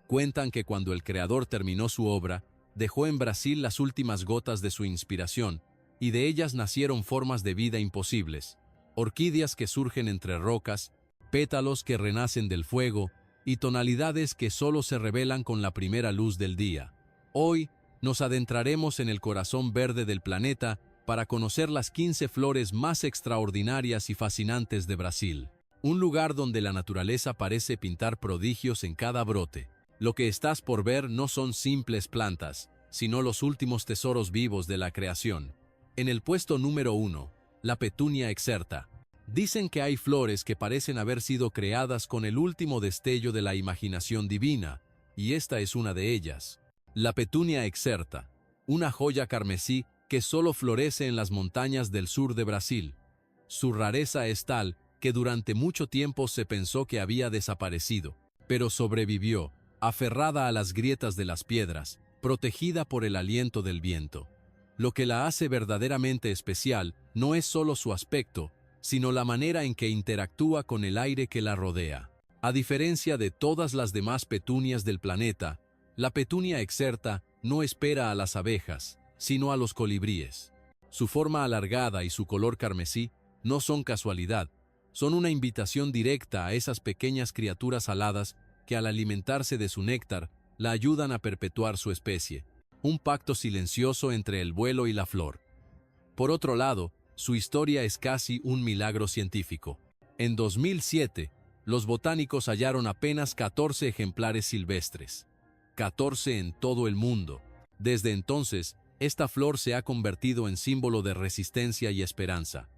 Cuentan que cuando el creador terminó su obra, dejó en Brasil las últimas gotas de su inspiración, y de ellas nacieron formas de vida imposibles, orquídeas que surgen entre rocas, pétalos que renacen del fuego, y tonalidades que solo se revelan con la primera luz del día. Hoy, nos adentraremos en el corazón verde del planeta para conocer las 15 flores más extraordinarias y fascinantes de Brasil. Un lugar donde la naturaleza parece pintar prodigios en cada brote. Lo que estás por ver no son simples plantas, sino los últimos tesoros vivos de la creación. En el puesto número 1, la Petunia excerta. Dicen que hay flores que parecen haber sido creadas con el último destello de la imaginación divina, y esta es una de ellas. La Petunia excerta, una joya carmesí que solo florece en las montañas del sur de Brasil. Su rareza es tal que durante mucho tiempo se pensó que había desaparecido, pero sobrevivió, aferrada a las grietas de las piedras, protegida por el aliento del viento. Lo que la hace verdaderamente especial no es solo su aspecto, sino la manera en que interactúa con el aire que la rodea. A diferencia de todas las demás petunias del planeta, la Petunia excerta no espera a las abejas, sino a los colibríes. Su forma alargada y su color carmesí no son casualidad, son una invitación directa a esas pequeñas criaturas aladas que al alimentarse de su néctar la ayudan a perpetuar su especie. Un pacto silencioso entre el vuelo y la flor. Por otro lado, su historia es casi un milagro científico. En 2007, los botánicos hallaron apenas 14 ejemplares silvestres. 14 en todo el mundo. Desde entonces, esta flor se ha convertido en símbolo de resistencia y esperanza.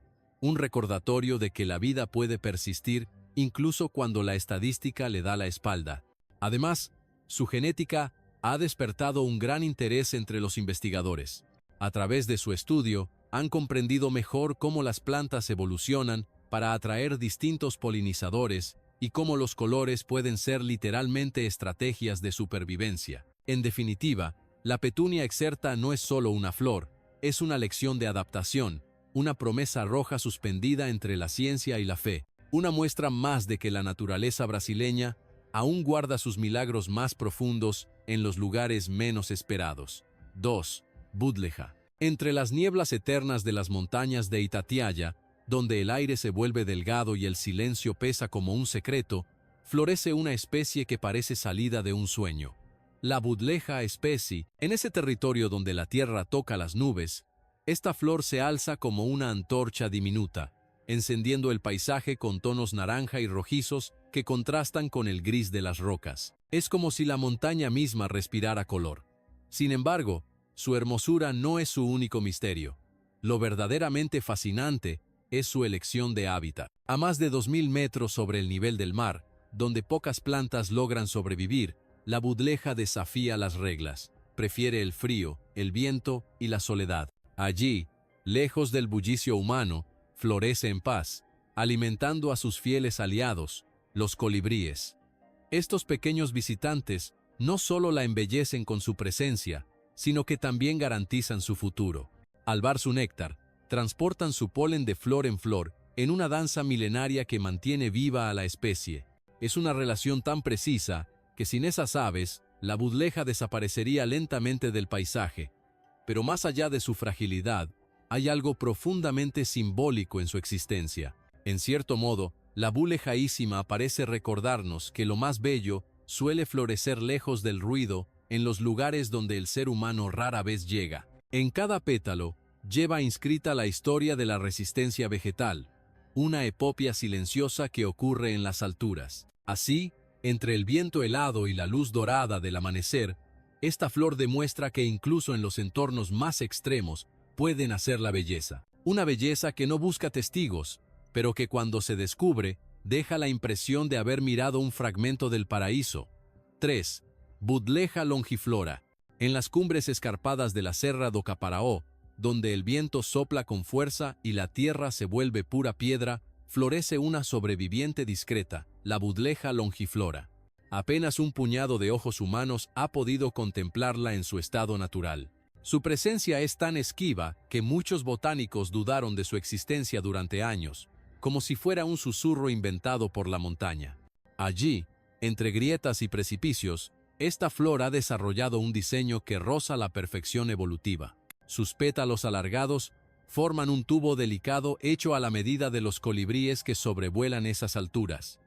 Un recordatorio de que la vida puede persistir incluso cuando la estadística le da la espalda. Además, su genética ha despertado un gran interés entre los investigadores. A través de su estudio, han comprendido mejor cómo las plantas evolucionan para atraer distintos polinizadores y cómo los colores pueden ser literalmente estrategias de supervivencia. En definitiva, la Petunia excerta no es solo una flor, es una lección de adaptación, una promesa roja suspendida entre la ciencia y la fe, una muestra más de que la naturaleza brasileña aún guarda sus milagros más profundos en los lugares menos esperados. 2. Budleja. Entre las nieblas eternas de las montañas de Itatiaia, donde el aire se vuelve delgado y el silencio pesa como un secreto, florece una especie que parece salida de un sueño. La Budleja especie, en ese territorio donde la tierra toca las nubes, esta flor se alza como una antorcha diminuta, encendiendo el paisaje con tonos naranja y rojizos que contrastan con el gris de las rocas. Es como si la montaña misma respirara color. Sin embargo, su hermosura no es su único misterio. Lo verdaderamente fascinante es su elección de hábitat. A más de 2000 metros sobre el nivel del mar, donde pocas plantas logran sobrevivir, la Budleja desafía las reglas. Prefiere el frío, el viento y la soledad. Allí, lejos del bullicio humano, florece en paz, alimentando a sus fieles aliados, los colibríes. Estos pequeños visitantes no solo la embellecen con su presencia, sino que también garantizan su futuro. Al bar su néctar, transportan su polen de flor en una danza milenaria que mantiene viva a la especie. Es una relación tan precisa que sin esas aves, la Budleja desaparecería lentamente del paisaje. Pero más allá de su fragilidad, hay algo profundamente simbólico en su existencia. En cierto modo, la Budlejaísima parece recordarnos que lo más bello suele florecer lejos del ruido, en los lugares donde el ser humano rara vez llega. En cada pétalo, lleva inscrita la historia de la resistencia vegetal, una epopea silenciosa que ocurre en las alturas. Así, entre el viento helado y la luz dorada del amanecer, esta flor demuestra que incluso en los entornos más extremos puede nacer la belleza. Una belleza que no busca testigos, pero que cuando se descubre, deja la impresión de haber mirado un fragmento del paraíso. 3. Budleja longiflora. En las cumbres escarpadas de la Serra do Caparaó, donde el viento sopla con fuerza y la tierra se vuelve pura piedra, florece una sobreviviente discreta, la Budleja longiflora. Apenas un puñado de ojos humanos ha podido contemplarla en su estado natural. Su presencia es tan esquiva que muchos botánicos dudaron de su existencia durante años, como si fuera un susurro inventado por la montaña. Allí, entre grietas y precipicios, Esta flor ha desarrollado un diseño que roza la perfección evolutiva. Sus pétalos alargados forman un tubo delicado hecho a la medida de los colibríes que sobrevuelan esas alturas.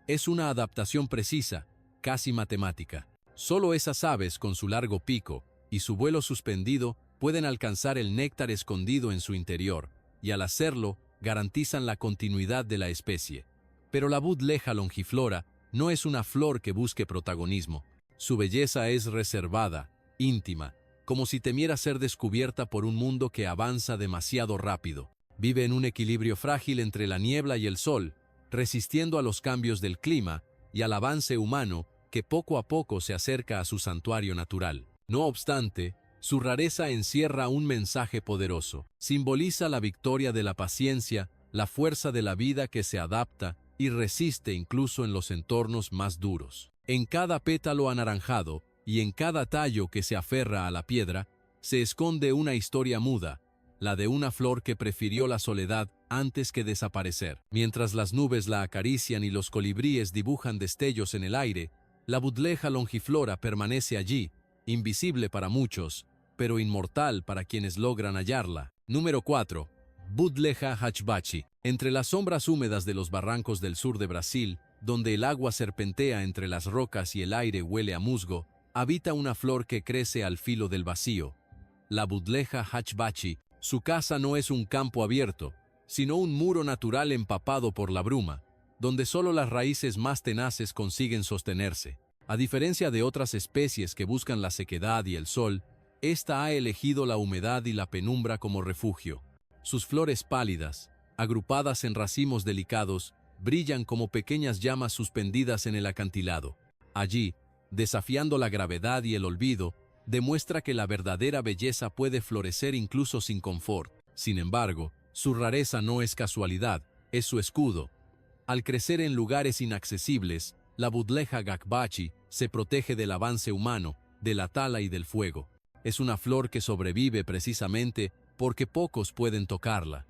Es una adaptación precisa, casi matemática. Solo esas aves con su largo pico y su vuelo suspendido pueden alcanzar el néctar escondido en su interior, y al hacerlo, garantizan la continuidad de la especie. Pero la Buddleja longiflora no es una flor que busque protagonismo. Su belleza es reservada, íntima, como si temiera ser descubierta por un mundo que avanza demasiado rápido. Vive en un equilibrio frágil entre la niebla y el sol, resistiendo a los cambios del clima y al avance humano que poco a poco se acerca a su santuario natural. No obstante, su rareza encierra un mensaje poderoso. Simboliza la victoria de la paciencia, la fuerza de la vida que se adapta y resiste incluso en los entornos más duros. En cada pétalo anaranjado y en cada tallo que se aferra a la piedra, se esconde una historia muda, la de una flor que prefirió la soledad antes que desaparecer. Mientras las nubes la acarician y los colibríes dibujan destellos en el aire, la Buddleja longiflora permanece allí, invisible para muchos, pero inmortal para quienes logran hallarla. Número 4. Buddleja hachbachi. Entre las sombras húmedas de los barrancos del sur de Brasil, donde el agua serpentea entre las rocas y el aire huele a musgo, habita una flor que crece al filo del vacío. La Buddleja hachbachi. Su casa no es un campo abierto, sino un muro natural empapado por la bruma, donde solo las raíces más tenaces consiguen sostenerse. A diferencia de otras especies que buscan la sequedad y el sol, esta ha elegido la humedad y la penumbra como refugio. Sus flores pálidas, agrupadas en racimos delicados, brillan como pequeñas llamas suspendidas en el acantilado. Allí, desafiando la gravedad y el olvido, demuestra que la verdadera belleza puede florecer incluso sin confort. Sin embargo, su rareza no es casualidad, es su escudo. Al crecer en lugares inaccesibles, la Buddleja hachbachi se protege del avance humano, de la tala y del fuego. Es una flor que sobrevive precisamente porque pocos pueden tocarla.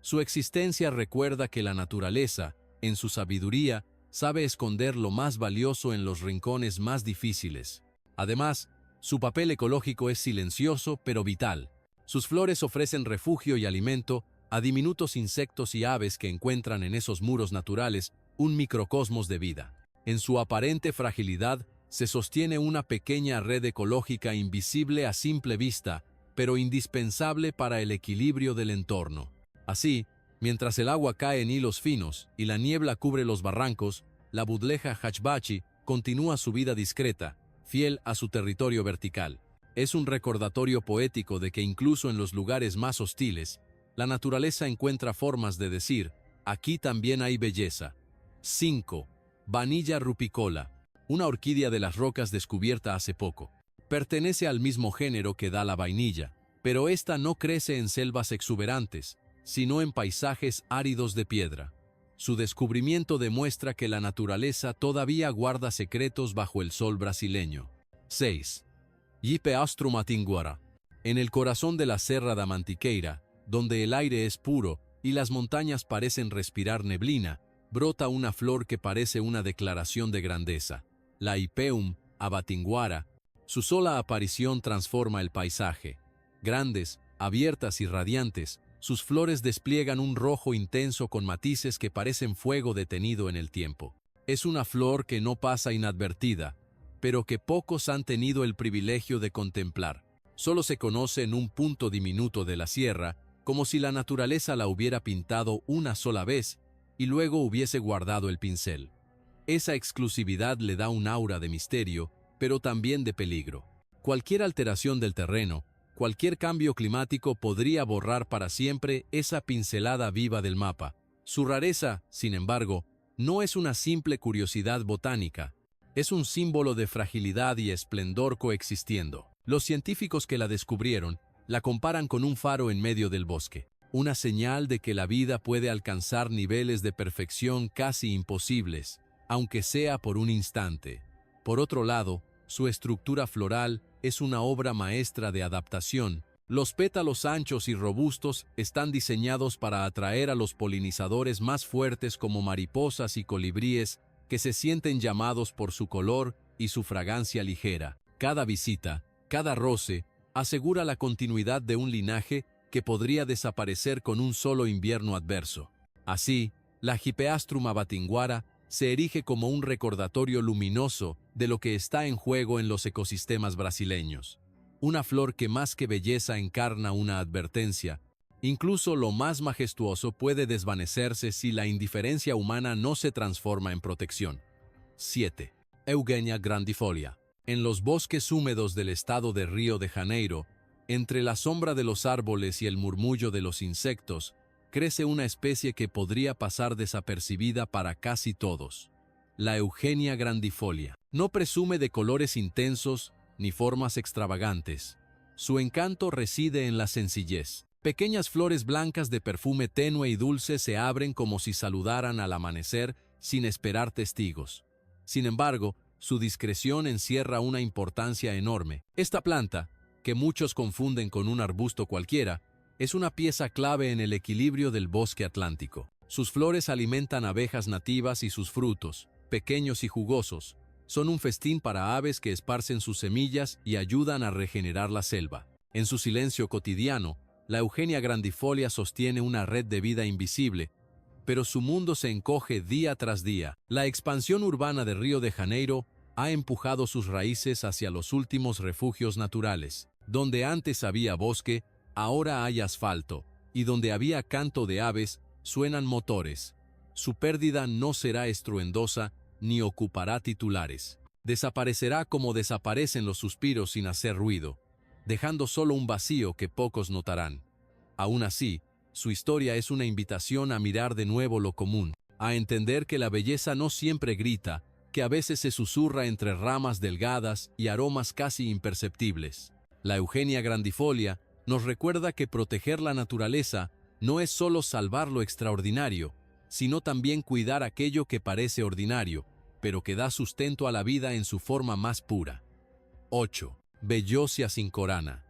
Su existencia recuerda que la naturaleza, en su sabiduría, sabe esconder lo más valioso en los rincones más difíciles. Además, su papel ecológico es silencioso pero vital. Sus flores ofrecen refugio y alimento a diminutos insectos y aves que encuentran en esos muros naturales un microcosmos de vida. En su aparente fragilidad se sostiene una pequeña red ecológica invisible a simple vista, pero indispensable para el equilibrio del entorno. Así, mientras el agua cae en hilos finos y la niebla cubre los barrancos, la Buddleja hachbachi continúa su vida discreta, fiel a su territorio vertical. Es un recordatorio poético de que incluso en los lugares más hostiles, la naturaleza encuentra formas de decir, aquí también hay belleza. 5. Vanilla rupicola, una orquídea de las rocas descubierta hace poco. Pertenece al mismo género que da la vainilla, pero esta no crece en selvas exuberantes, sino en paisajes áridos de piedra. Su descubrimiento demuestra que la naturaleza todavía guarda secretos bajo el sol brasileño. 6. Yipe astrumatinguara. En el corazón de la Serra da Mantiqueira, donde el aire es puro y las montañas parecen respirar neblina, brota una flor que parece una declaración de grandeza. La Ipeum abatinguara. Su sola aparición transforma el paisaje. Grandes, abiertas y radiantes, sus flores despliegan un rojo intenso con matices que parecen fuego detenido en el tiempo. Es una flor que no pasa inadvertida, pero que pocos han tenido el privilegio de contemplar. Solo se conoce en un punto diminuto de la sierra, como si la naturaleza la hubiera pintado una sola vez y luego hubiese guardado el pincel. Esa exclusividad le da un aura de misterio, pero también de peligro. Cualquier alteración del terreno, cualquier cambio climático podría borrar para siempre esa pincelada viva del mapa. Su rareza, sin embargo, no es una simple curiosidad botánica, es un símbolo de fragilidad y esplendor coexistiendo. Los científicos que la descubrieron la comparan con un faro en medio del bosque, una señal de que la vida puede alcanzar niveles de perfección casi imposibles, aunque sea por un instante. Por otro lado, su estructura floral es una obra maestra de adaptación. Los pétalos anchos y robustos están diseñados para atraer a los polinizadores más fuertes como mariposas y colibríes que se sienten llamados por su color y su fragancia ligera. Cada visita, cada roce, asegura la continuidad de un linaje que podría desaparecer con un solo invierno adverso. Así, la Hippeastrum abatinguara se erige como un recordatorio luminoso de lo que está en juego en los ecosistemas brasileños. Una flor que más que belleza encarna una advertencia. Incluso lo más majestuoso puede desvanecerse si la indiferencia humana no se transforma en protección. 7. Eugenia grandifolia. En los bosques húmedos del estado de Río de Janeiro, entre la sombra de los árboles y el murmullo de los insectos, crece una especie que podría pasar desapercibida para casi todos. La Eugenia grandifolia. No presume de colores intensos ni formas extravagantes. Su encanto reside en la sencillez. Pequeñas flores blancas de perfume tenue y dulce se abren como si saludaran al amanecer sin esperar testigos. Sin embargo, su discreción encierra una importancia enorme. Esta planta, que muchos confunden con un arbusto cualquiera, es una pieza clave en el equilibrio del bosque atlántico. Sus flores alimentan abejas nativas y sus frutos, pequeños y jugosos, son un festín para aves que esparcen sus semillas y ayudan a regenerar la selva. En su silencio cotidiano, la Eugenia grandifolia sostiene una red de vida invisible, pero su mundo se encoge día tras día. La expansión urbana de Río de Janeiro ha empujado sus raíces hacia los últimos refugios naturales. Donde antes había bosque, ahora hay asfalto, y donde había canto de aves, suenan motores. Su pérdida no será estruendosa ni ocupará titulares. Desaparecerá como desaparecen los suspiros sin hacer ruido, dejando solo un vacío que pocos notarán. Aún así, su historia es una invitación a mirar de nuevo lo común, a entender que la belleza no siempre grita, que a veces se susurra entre ramas delgadas y aromas casi imperceptibles. La Eugenia grandifolia nos recuerda que proteger la naturaleza no es solo salvar lo extraordinario, sino también cuidar aquello que parece ordinario, pero que da sustento a la vida en su forma más pura. 8. Bellosia cincorana.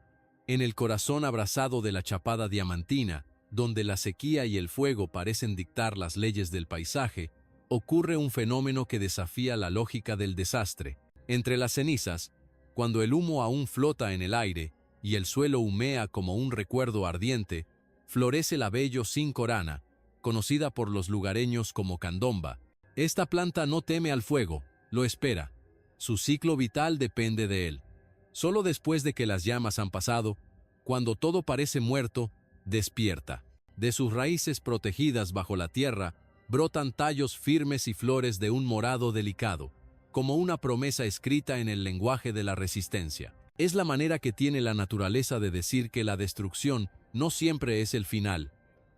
En el corazón abrasado de la chapada diamantina, donde la sequía y el fuego parecen dictar las leyes del paisaje, ocurre un fenómeno que desafía la lógica del desastre. Entre las cenizas, cuando el humo aún flota en el aire y el suelo humea como un recuerdo ardiente, florece la Bello cincorana, conocida por los lugareños como candomba. Esta planta no teme al fuego, lo espera. Su ciclo vital depende de él. Solo después de que las llamas han pasado, cuando todo parece muerto, despierta. De sus raíces protegidas bajo la tierra, brotan tallos firmes y flores de un morado delicado, como una promesa escrita en el lenguaje de la resistencia. Es la manera que tiene la naturaleza de decir que la destrucción no siempre es el final.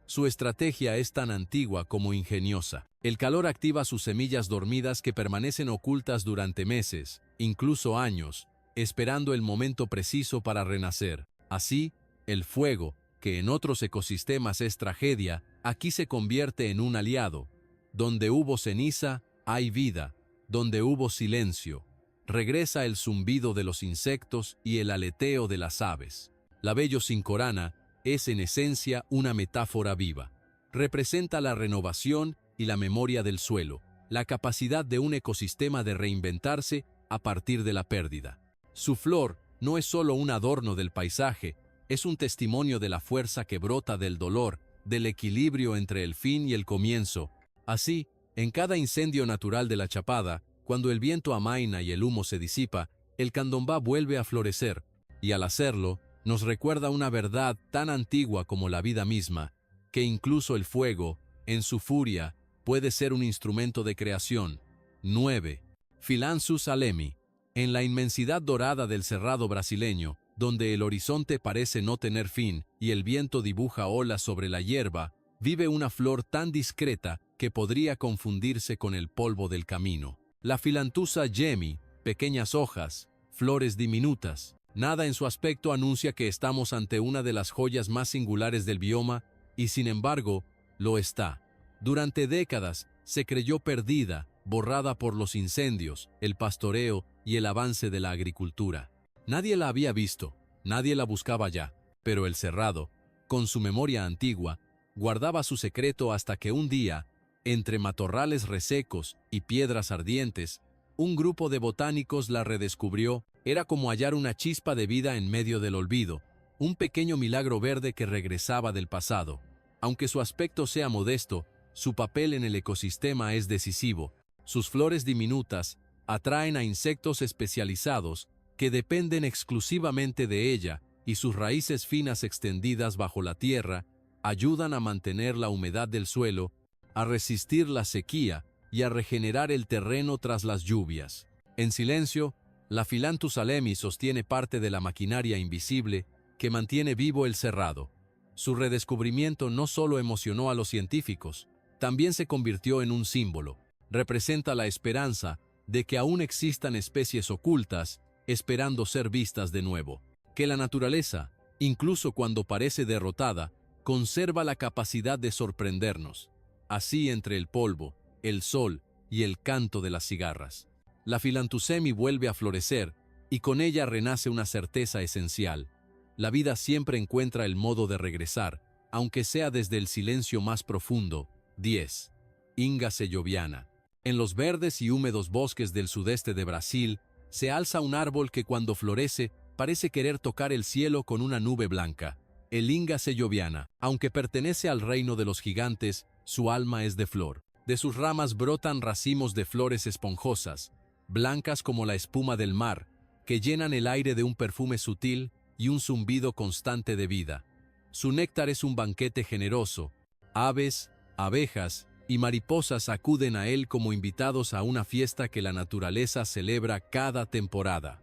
Su estrategia es tan antigua como ingeniosa. El calor activa sus semillas dormidas que permanecen ocultas durante meses, incluso años, esperando el momento preciso para renacer. Así, el fuego, que en otros ecosistemas es tragedia, aquí se convierte en un aliado. Donde hubo ceniza, hay vida. Donde hubo silencio, regresa el zumbido de los insectos y el aleteo de las aves. La Bello cincorana es en esencia una metáfora viva. Representa la renovación y la memoria del suelo, la capacidad de un ecosistema de reinventarse a partir de la pérdida. Su flor no es solo un adorno del paisaje, es un testimonio de la fuerza que brota del dolor, del equilibrio entre el fin y el comienzo. Así, en cada incendio natural de la chapada, cuando el viento amaina y el humo se disipa, el candombá vuelve a florecer, y al hacerlo, nos recuerda una verdad tan antigua como la vida misma, que incluso el fuego, en su furia, puede ser un instrumento de creación. 9. Philanthus alemi. En la inmensidad dorada del cerrado brasileño, donde el horizonte parece no tener fin y el viento dibuja olas sobre la hierba, vive una flor tan discreta que podría confundirse con el polvo del camino. La Phyllanthus gemi, pequeñas hojas, flores diminutas. Nada en su aspecto anuncia que estamos ante una de las joyas más singulares del bioma, y sin embargo, lo está. Durante décadas se creyó perdida, borrada por los incendios, el pastoreo y el avance de la agricultura. Nadie la había visto, nadie la buscaba ya, pero el cerrado, con su memoria antigua, guardaba su secreto hasta que un día, entre matorrales resecos y piedras ardientes, un grupo de botánicos la redescubrió. Era como hallar una chispa de vida en medio del olvido, un pequeño milagro verde que regresaba del pasado. Aunque su aspecto sea modesto, su papel en el ecosistema es decisivo. Sus flores diminutas atraen a insectos especializados que dependen exclusivamente de ella, y sus raíces finas extendidas bajo la tierra ayudan a mantener la humedad del suelo, a resistir la sequía y a regenerar el terreno tras las lluvias. En silencio, la Phyllanthus alemi sostiene parte de la maquinaria invisible que mantiene vivo el cerrado. Su redescubrimiento no solo emocionó a los científicos, también se convirtió en un símbolo. Representa la esperanza de que aún existan especies ocultas esperando ser vistas de nuevo. Que la naturaleza, incluso cuando parece derrotada, conserva la capacidad de sorprendernos. Así, entre el polvo, el sol y el canto de las cigarras, la Phyllanthusemi vuelve a florecer, y con ella renace una certeza esencial. La vida siempre encuentra el modo de regresar, aunque sea desde el silencio más profundo. 10. Inga seyoviana. En los verdes y húmedos bosques del sudeste de Brasil, se alza un árbol que cuando florece parece querer tocar el cielo con una nube blanca. El Inga seyoviana, aunque pertenece al reino de los gigantes, su alma es de flor. De sus ramas brotan racimos de flores esponjosas, blancas como la espuma del mar, que llenan el aire de un perfume sutil y un zumbido constante de vida. Su néctar es un banquete generoso. Aves, abejas y mariposas acuden a él como invitados a una fiesta que la naturaleza celebra cada temporada.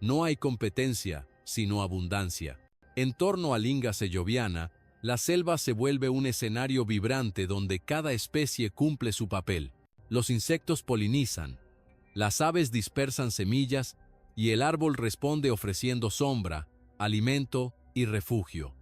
No hay competencia, sino abundancia. En torno al Inga seyoviana, la selva se vuelve un escenario vibrante donde cada especie cumple su papel. Los insectos polinizan, las aves dispersan semillas y el árbol responde ofreciendo sombra, alimento y refugio.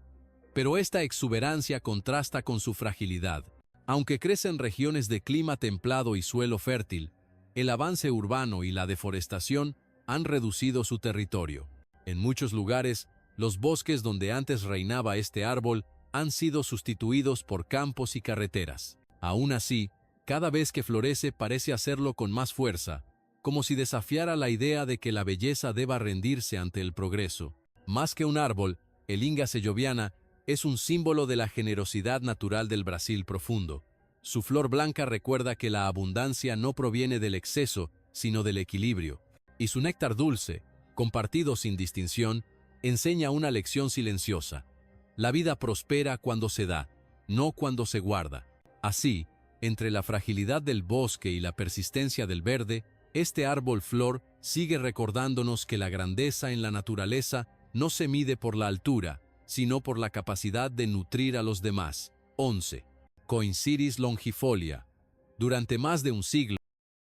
Pero esta exuberancia contrasta con su fragilidad. Aunque crece en regiones de clima templado y suelo fértil, el avance urbano y la deforestación han reducido su territorio. En muchos lugares, los bosques donde antes reinaba este árbol han sido sustituidos por campos y carreteras. Aún así, cada vez que florece parece hacerlo con más fuerza, como si desafiara la idea de que la belleza deba rendirse ante el progreso. Más que un árbol, el Inga seyoviana es un símbolo de la generosidad natural del Brasil profundo. Su flor blanca recuerda que la abundancia no proviene del exceso, sino del equilibrio. Y su néctar dulce, compartido sin distinción, enseña una lección silenciosa. La vida prospera cuando se da, no cuando se guarda. Así, entre la fragilidad del bosque y la persistencia del verde, este árbol flor sigue recordándonos que la grandeza en la naturaleza no se mide por la altura, sino por la capacidad de nutrir a los demás. 11. Coinciris longifolia. Durante más de un siglo,